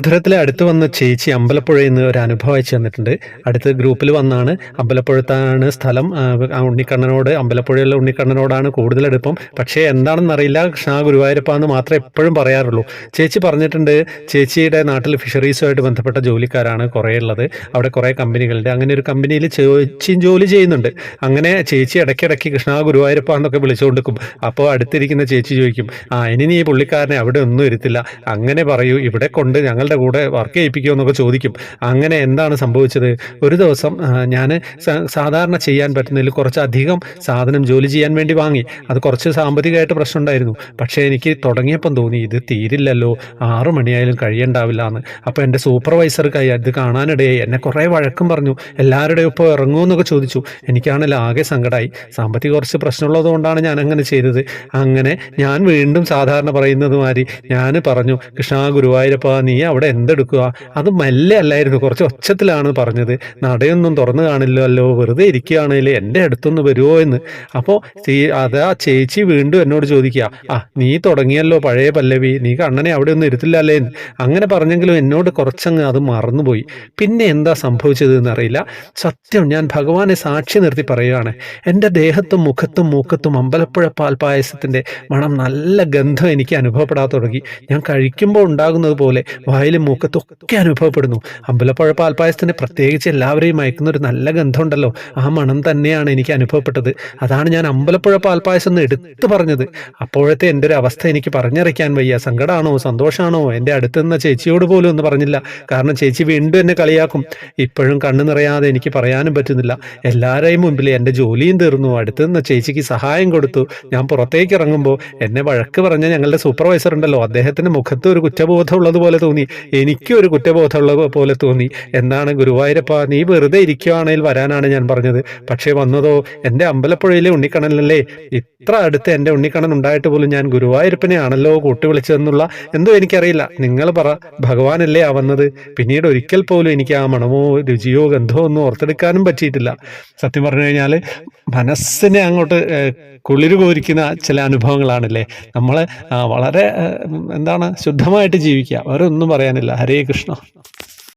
മധുരത്തിലെ അടുത്ത് വന്ന ചേച്ചി അമ്പലപ്പുഴയിൽ നിന്ന് ഒരു അനുഭവം അയച്ചു തന്നിട്ടുണ്ട്. അടുത്ത് ഗ്രൂപ്പിൽ വന്നാണ്. അമ്പലപ്പുഴത്താണ് സ്ഥലം. ഉണ്ണിക്കണ്ണനോട്, അമ്പലപ്പുഴയിലെ ഉണ്ണിക്കണ്ണനോടാണ് കൂടുതൽ അടുപ്പം. പക്ഷേ എന്താണെന്നറിയില്ല, കൃഷ്ണ ഗുരുവായൂരപ്പ എന്ന് മാത്രമേ എപ്പോഴും പറയാറുള്ളൂ. ചേച്ചി പറഞ്ഞിട്ടുണ്ട്, ചേച്ചിയുടെ നാട്ടിൽ ഫിഷറീസുമായിട്ട് ബന്ധപ്പെട്ട ജോലിക്കാരാണ് കുറേ ഉള്ളത്. അവിടെ കുറേ കമ്പനികളുണ്ട്. അങ്ങനെ ഒരു കമ്പനിയിൽ ചേച്ചിയും ജോലി ചെയ്യുന്നുണ്ട്. അങ്ങനെ ചേച്ചി ഇടയ്ക്കിടയ്ക്ക് കൃഷ്ണ ഗുരുവായൂരപ്പ എന്നൊക്കെ വിളിച്ചുകൊണ്ടിരിക്കും. അപ്പോൾ അടുത്തിരിക്കുന്ന ചേച്ചി ചോദിക്കും, ഇനി നീ പുള്ളിക്കാരനെ അവിടെ ഒന്നും ഇരുത്തില്ല, അങ്ങനെ പറയൂ, ഇവിടെ കൊണ്ട് ഞങ്ങളുടെ കൂടെ വർക്ക് ചെയ്യിപ്പിക്കുമോ എന്നൊക്കെ ചോദിക്കും. അങ്ങനെ എന്താണ് സംഭവിച്ചത്? ഒരു ദിവസം ഞാൻ സാധാരണ ചെയ്യാൻ പറ്റുന്നതിൽ കുറച്ചധികം സാധനം ജോലി ചെയ്യാൻ വേണ്ടി വാങ്ങി. അത് കുറച്ച് സാമ്പത്തികമായിട്ട് പ്രശ്നം ഉണ്ടായിരുന്നു. പക്ഷേ എനിക്ക് തുടങ്ങിയപ്പം തോന്നി ഇത് തീരില്ലല്ലോ, 6 മണിയായാലും കഴിയണ്ടാവില്ല എന്ന്. അപ്പോൾ എൻ്റെ സൂപ്പർവൈസർ ഇത് കാണാനിടയായി. എന്നെ കുറേ വഴക്കും പറഞ്ഞു. എല്ലാവരുടെയും ഇപ്പോൾ ഇറങ്ങുമെന്നൊക്കെ ചോദിച്ചു. എനിക്കാണെങ്കിൽ ആകെ സങ്കടമായി. സാമ്പത്തിക കുറച്ച് പ്രശ്നമുള്ളത് കൊണ്ടാണ് ഞാൻ അങ്ങനെ ചെയ്തത്. അങ്ങനെ ഞാൻ വീണ്ടും സാധാരണ പറയുന്നത് മാതിരി ഞാൻ പറഞ്ഞു, കൃഷ്ണ ഗുരുവായൂരപ്പ നീ അവിടെ എന്തെടുക്കുക? അത് മെല്ലെ അല്ലായിരുന്നു, കുറച്ച് ഒച്ചത്തിലാണ് പറഞ്ഞത്. നടയൊന്നും തുറന്നു കാണില്ലല്ലോ, വെറുതെ ഇരിക്കുകയാണെങ്കിൽ എൻ്റെ അടുത്തൊന്ന് വരുമോ എന്ന്. അപ്പോൾ അതാ ചേച്ചി വീണ്ടും എന്നോട് ചോദിക്കുക, നീ തുടങ്ങിയല്ലോ പഴയ പല്ലവി, നീ കണ്ണനെ അവിടെ ഒന്നും ഇരുത്തില്ലല്ലേ. അങ്ങനെ പറഞ്ഞെങ്കിലും എന്നോട് കുറച്ചങ്ങ് അത് മറന്നുപോയി. പിന്നെ എന്താ സംഭവിച്ചത് എന്നറിയില്ല. സത്യം, ഞാൻ ഭഗവാനെ സാക്ഷി നിർത്തി പറയുകയാണ്, എൻ്റെ ദേഹത്തും മുഖത്തും മൂക്കത്തും അമ്പലപ്പുഴ പാൽപ്പായസത്തിൻ്റെ മണം, നല്ല ഗന്ധം എനിക്ക് അനുഭവപ്പെടാൻ തുടങ്ങി. ഞാൻ കഴിക്കുമ്പോൾ ഉണ്ടാകുന്നത് പോലെ വായിലും മൂക്കത്തൊക്കെ അനുഭവപ്പെടുന്നു. അമ്പലപ്പുഴ പാൽപ്പായസത്തിന് പ്രത്യേകിച്ച് എല്ലാവരെയും മയക്കുന്ന ഒരു നല്ല ഗന്ധമുണ്ടല്ലോ, ആ മണം തന്നെയാണ് എനിക്ക് അനുഭവപ്പെട്ടത്. അതാണ് ഞാൻ അമ്പലപ്പുഴ പാൽപ്പായസം എന്ന് എടുത്തു പറഞ്ഞത്. അപ്പോഴത്തെ എൻ്റെ ഒരു അവസ്ഥ എനിക്ക് പറഞ്ഞറിയിക്കാൻ വയ്യ. സങ്കടമാണോ സന്തോഷമാണോ? എൻ്റെ അടുത്ത് നിന്ന ചേച്ചിയോട് പോലും ഒന്നും പറഞ്ഞില്ല. കാരണം ചേച്ചി വീണ്ടും എന്നെ കളിയാക്കും. ഇപ്പോഴും കണ്ണു നിറയാതെ എനിക്ക് പറയാനും പറ്റുന്നില്ല. എല്ലാവരെയും മുമ്പിൽ എൻ്റെ ജോലിയും തീർന്നു. അടുത്ത് നിന്ന് ചേച്ചിക്ക് സഹായം കൊടുത്തു. ഞാൻ പുറത്തേക്ക് ഇറങ്ങുമ്പോൾ എന്നെ വഴക്ക് പറഞ്ഞ ഞങ്ങളുടെ സൂപ്പർവൈസർ ഉണ്ടല്ലോ, അദ്ദേഹത്തിന്റെ മുഖത്ത് ഒരു കുറ്റബോധം ഉള്ളതുപോലെ തോന്നി. എനിക്കും ഒരു കുറ്റബോധമുള്ള പോലെ തോന്നി. എന്താണ് ഗുരുവായൂരപ്പ, നീ വെറുതെ ഇരിക്കുകയാണെങ്കിൽ വരാനാണ് ഞാൻ പറഞ്ഞത്. പക്ഷേ വന്നതോ എൻ്റെ അമ്പലപ്പുഴയിലെ ഉണ്ണിക്കണ്ണനല്ലേ. ഇത്ര അടുത്ത് എൻ്റെ ഉണ്ണിക്കണ്ണൻ ഉണ്ടായിട്ട് പോലും ഞാൻ ഗുരുവായൂരപ്പനെ ആണല്ലോ കൂട്ടി വിളിച്ചതെന്നുള്ള എന്തോ എനിക്കറിയില്ല. നിങ്ങൾ പറ, ഭഗവാനല്ലേ ആ വന്നത്. പിന്നീട് ഒരിക്കൽ പോലും എനിക്ക് ആ മണമോ രുചിയോ ഗന്ധമോ ഒന്നും ഓർത്തെടുക്കാനും പറ്റിയിട്ടില്ല. സത്യം പറഞ്ഞു കഴിഞ്ഞാൽ മനസ്സിനെ അങ്ങോട്ട് കുളിര് കോരിക്കുന്ന ചില അനുഭവങ്ങളാണല്ലേ. നമ്മൾ വളരെ ശുദ്ധമായിട്ട് ജീവിക്കുക, വേറെ ഒന്നും പറയാനില്ല. ഹരേ കൃഷ്ണ.